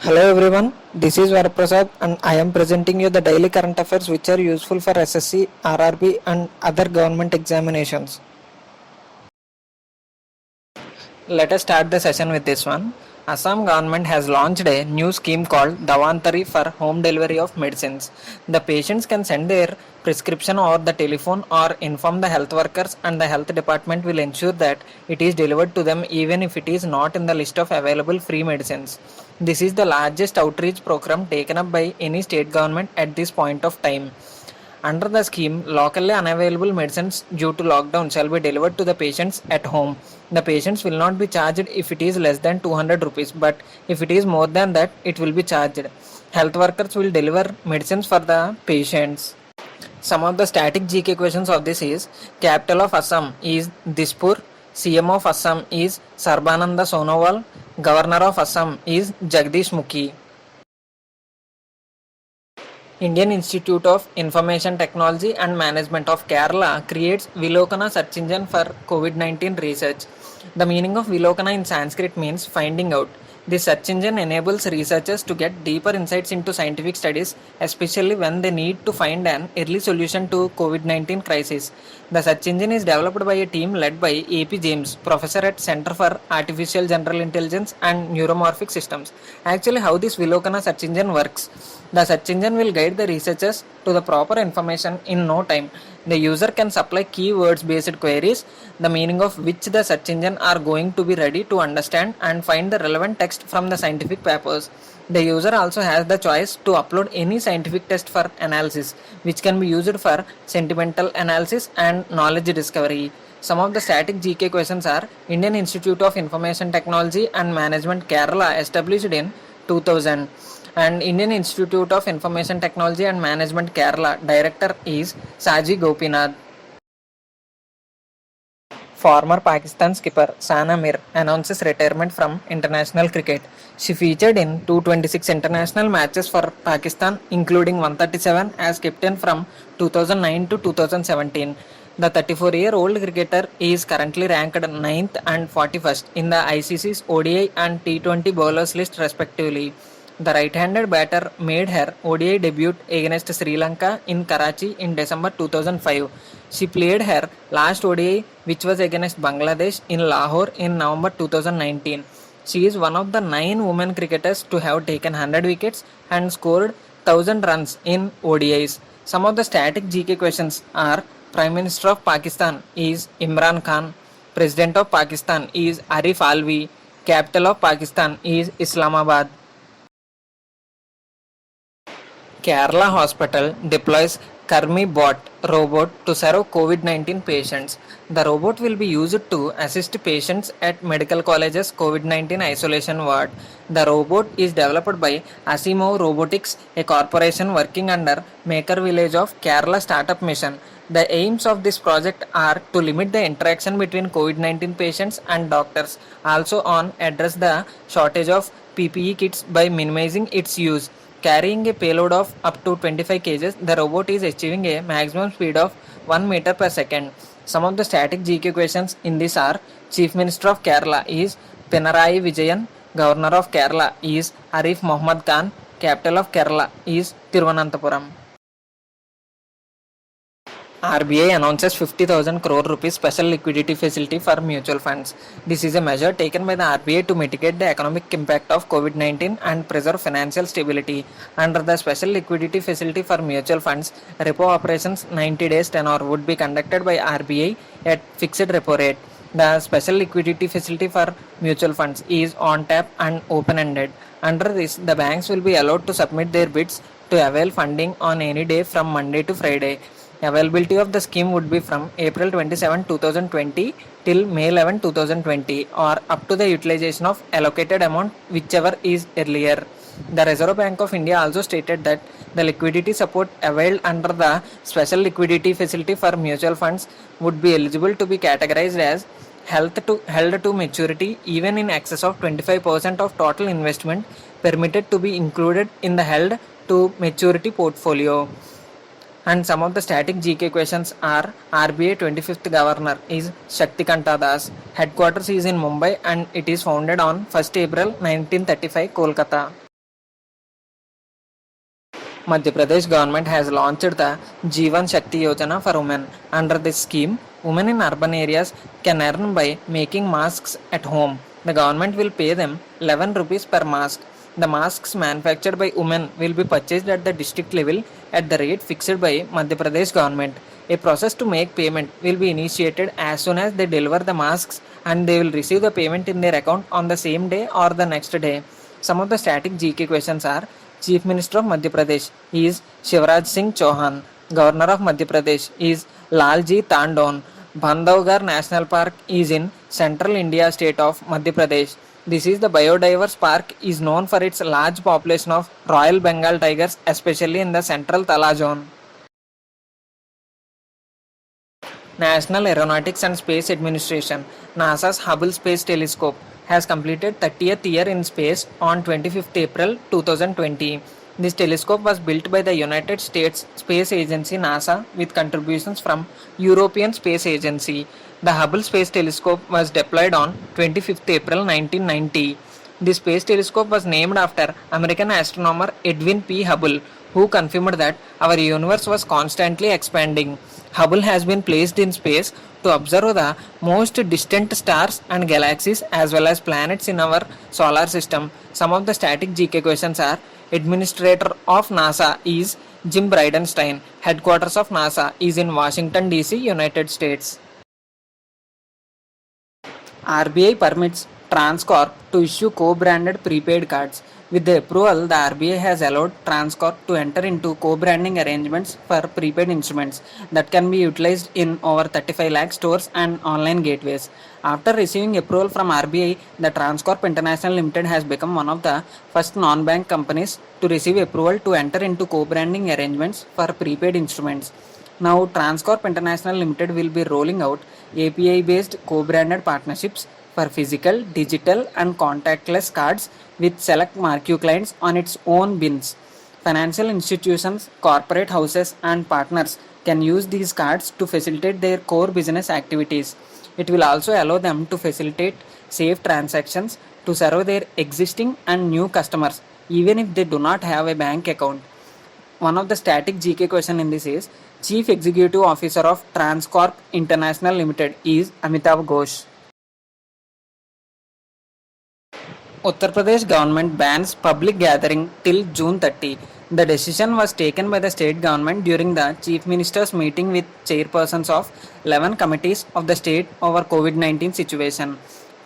Hello everyone, this is Varaprasad and I am presenting you the daily current affairs which are useful for SSC, RRB and other government examinations. Let us start the session with this one. Assam government has launched a new scheme called Davantari for home delivery of medicines. The patients can send their prescription over the telephone or inform the health workers, and the health department will ensure that it is delivered to them even if it is not in the list of available free medicines. This is the largest outreach program taken up by any state government at this point of time. Under the scheme, locally unavailable medicines due to lockdown shall be delivered to the patients at home. The patients will not be charged if it is less than 200 rupees, but if it is more than that, it will be charged. Health workers will deliver medicines for the patients. Some of the static GK questions of this is: capital of Assam is Dispur, CM of Assam is Sarbananda Sonowal, Governor of Assam is Jagdish Mukhi. Indian Institute of Information Technology and Management of Kerala creates Vilokana search engine for COVID-19 research. The meaning of Vilokana in Sanskrit means finding out. This search engine enables researchers to get deeper insights into scientific studies, especially when they need to find an early solution to COVID-19 crisis. The search engine is developed by a team led by AP James, professor at Center for Artificial General Intelligence and Neuromorphic Systems. Actually, how this Vilokana search engine works: the search engine will guide the researchers to the proper information in no time. The user can supply keywords based queries, the meaning of which the search engine are going to be ready to understand and find the relevant text from the scientific papers. The user also has the choice to upload any scientific text for analysis, which can be used for sentimental analysis and knowledge discovery. Some of the static GK questions are: Indian Institute of Information Technology and Management Kerala established in 2000, and Indian Institute of Information Technology and Management Kerala director is Saji Gopinath. Former Pakistan skipper Sana Mir announces retirement from international cricket. She featured in 226 international matches for Pakistan, including 137 as captain from 2009 to 2017. The 34-year-old cricketer is currently ranked 9th and 41st in the ICC's ODI and T20 bowlers list respectively. The right-handed batter made her ODI debut against Sri Lanka in Karachi in December 2005. She played her last ODI, which was against Bangladesh in Lahore in November 2019. She is one of the 9 women cricketers to have taken 100 wickets and scored 1000 runs in ODIs. Some of the static GK questions are: Prime Minister of Pakistan is Imran Khan, President of Pakistan is Arif Alvi, Capital of Pakistan is Islamabad. Kerala Hospital deploys Karmi Bot robot to serve COVID-19 patients. The robot will be used to assist patients at medical colleges COVID-19 isolation ward. The robot is developed by Asimov Robotics, a corporation working under Maker Village of Kerala Startup Mission. The aims of this project are to limit the interaction between COVID-19 patients and doctors, also on address the shortage of PPE kits by minimizing its use. Carrying a payload of up to 25 kg, the robot is achieving a maximum speed of 1 meter per second. Some of the static GK questions in this are: Chief Minister of Kerala is Pinarayi Vijayan, Governor of Kerala is Arif Mohammad Khan, Capital of Kerala is Thiruvananthapuram. RBI announces 50,000 crore rupees special liquidity facility for mutual funds. This is a measure taken by the RBI to mitigate the economic impact of COVID-19 and preserve financial stability. Under the special liquidity facility for mutual funds, repo operations 90 days tenor would be conducted by RBI at fixed repo rate. The special liquidity facility for mutual funds is on tap and open-ended. Under this, the banks will be allowed to submit their bids to avail funding on any day from Monday to Friday. Availability of the scheme would be from April 27, 2020 till May 11, 2020, or up to the utilization of allocated amount whichever is earlier. The Reserve Bank of India also stated that the liquidity support availed under the special liquidity facility for mutual funds would be eligible to be categorized as held to maturity even in excess of 25% of total investment permitted to be included in the held to maturity portfolio. And some of the static GK questions are: RBI 25th Governor is Shaktikanta Das. Headquarters is in Mumbai and it is founded on 1st April 1935, Kolkata. Madhya Pradesh government has launched the Jeevan Shakti Yojana for women. Under this scheme, women in urban areas can earn by making masks at home. The government will pay them 11 rupees per mask. The masks manufactured by women will be purchased at the district level at the rate fixed by Madhya Pradesh government. A process to make payment will be initiated as soon as they deliver the masks, and they will receive the payment in their account on the same day or the next day. Some of the static GK questions are: Chief Minister of Madhya Pradesh is Shivraj Singh Chauhan. Governor of Madhya Pradesh is Lalji Tandon. Bandhavgarh National Park is in central India state of Madhya Pradesh. This is the biodiverse park is known for its large population of Royal Bengal tigers, especially in the central Tala zone. National Aeronautics and Space Administration NASA's Hubble Space Telescope has completed 30th year in space on 25th April 2020. This telescope was built by the United States Space Agency NASA with contributions from European Space Agency. The Hubble Space Telescope was deployed on 25th April 1990. The space telescope was named after American astronomer Edwin P. Hubble, who confirmed that our universe was constantly expanding. Hubble has been placed in space to observe the most distant stars and galaxies as well as planets in our solar system. Some of the static GK questions are: Administrator of NASA is Jim Bridenstine. Headquarters of NASA is in Washington DC, United States. RBI permits Transcorp to issue co-branded prepaid cards. With the approval, the RBI has allowed Transcorp to enter into co-branding arrangements for prepaid instruments that can be utilized in over 35 lakh stores and online gateways. After receiving approval from RBI, the Transcorp International Limited has become one of the first non-bank companies to receive approval to enter into co-branding arrangements for prepaid instruments. Now, Transcorp International Limited will be rolling out API-based co-branded partnerships for physical, digital, and contactless cards with select marquee clients on its own bins. Financial institutions, corporate houses, and partners can use these cards to facilitate their core business activities. It will also allow them to facilitate safe transactions to serve their existing and new customers, even if they do not have a bank account. One of the static GK question in this is: Chief Executive Officer of Transcorp International Limited is Amitav Ghosh. Uttar Pradesh government bans public gathering till June 30. The decision was taken by the state government during the Chief Minister's meeting with chairpersons of 11 committees of the state over COVID-19 situation.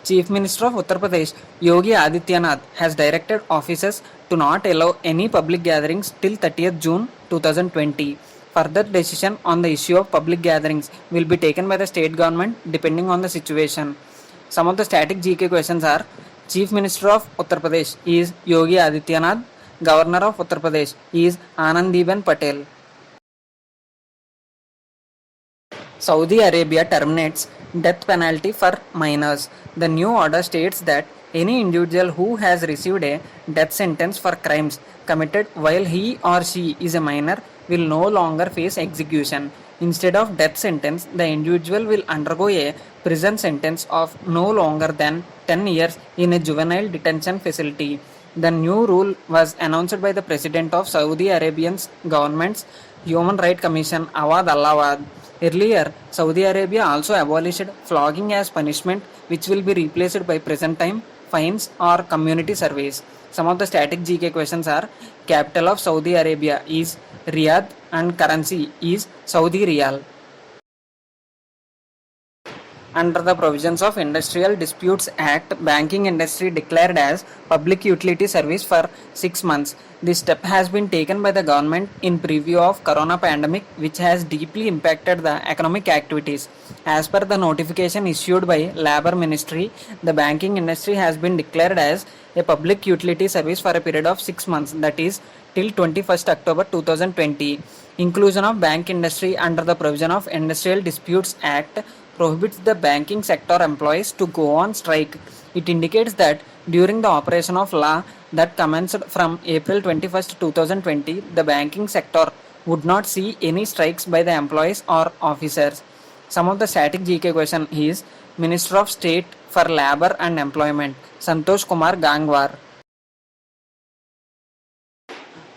Chief Minister of Uttar Pradesh Yogi Adityanath has directed officers to not allow any public gatherings till 30th June 2020. Further decision on the issue of public gatherings will be taken by the state government depending on the situation. Some of the static GK questions are: Chief Minister of Uttar Pradesh is Yogi Adityanath. Governor of Uttar Pradesh is Anandiben Patel. Saudi Arabia terminates death penalty for minors. The new order states that any individual who has received a death sentence for crimes committed while he or she is a minor will no longer face execution. Instead of death sentence, the individual will undergo a prison sentence of no longer than 10 years in a juvenile detention facility. The new rule was announced by the President of Saudi Arabian's government's Human Rights Commission, Awad Alawad. Earlier, Saudi Arabia also abolished flogging as punishment, which will be replaced by prison time, fines, or community service. Some of the static GK questions are: Capital of Saudi Arabia is Riyadh and currency is Saudi Riyal. Under the provisions of Industrial Disputes Act, banking industry declared as public utility service for 6 months. This step has been taken by the government in preview of corona pandemic, which has deeply impacted the economic activities. As per the notification issued by Labor Ministry, the banking industry has been declared as a public utility service for a period of 6 months, that is till 21st October 2020. Inclusion of bank industry under the provision of Industrial Disputes Act prohibits the banking sector employees to go on strike. It indicates that during the operation of law that commenced from April 21st, 2020, the banking sector would not see any strikes by the employees or officers. Some of the static GK question is: Minister of State for Labor and Employment, Santosh Kumar Gangwar.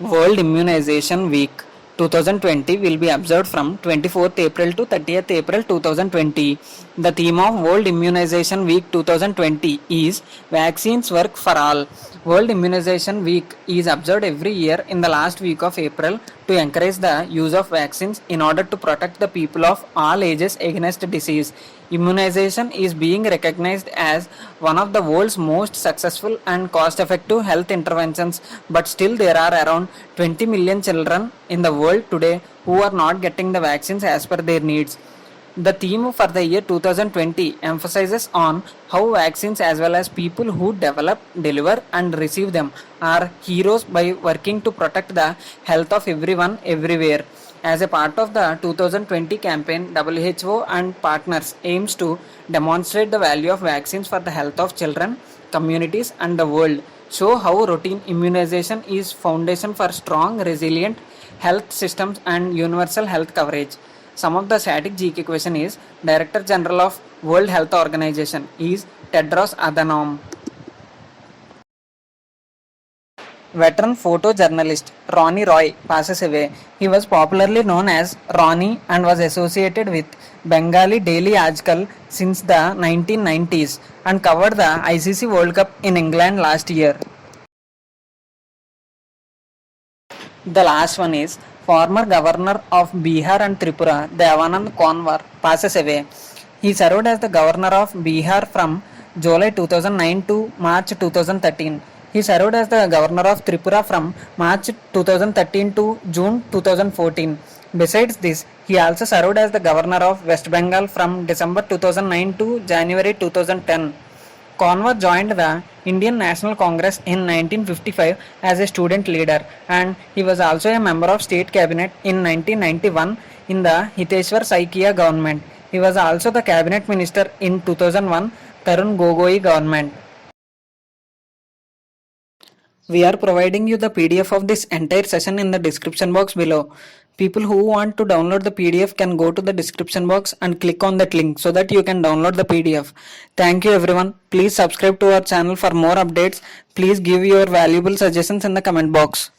World Immunization Week 2020 will be observed from 24th April to 30th April 2020. The theme of World Immunization Week 2020 is Vaccines Work for All. World Immunization Week is observed every year in the last week of April to encourage the use of vaccines in order to protect the people of all ages against disease. Immunization is being recognized as one of the world's most successful and cost effective health interventions, but still there are around 20 million children in the world today who are not getting the vaccines as per their needs. The theme for the year 2020 emphasizes on how vaccines as well as people who develop, deliver and receive them are heroes by working to protect the health of everyone everywhere. As a part of the 2020 campaign, WHO and partners aims to demonstrate the value of vaccines for the health of children, communities and the world, show how routine immunization is foundation for strong, resilient health systems and universal health coverage. Some of the static GK question is Director General of World Health Organization is Tedros Adhanom. Veteran photojournalist Ronnie Roy passes away. He was popularly known as Ronnie and was associated with Bengali Daily Ajkal since the 1990s and covered the ICC World Cup in England last year. The last one is former governor of Bihar and Tripura, Devanand Konwar, passes away. He served as the governor of Bihar from July 2009 to March 2013. He served as the governor of Tripura from March 2013 to June 2014. Besides this, he also served as the governor of West Bengal from December 2009 to January 2010. Konwar joined the Indian National Congress in 1955 as a student leader, and he was also a member of state cabinet in 1991 in the Hiteshwar Saikia government. He was also the cabinet minister in 2001 Tarun Gogoi government. We are providing you the PDF of this entire session in the description box below. People who want to download the PDF can go to the description box and click on that link so that you can download the PDF. Thank you everyone. Please subscribe to our channel for more updates. Please give your valuable suggestions in the comment box.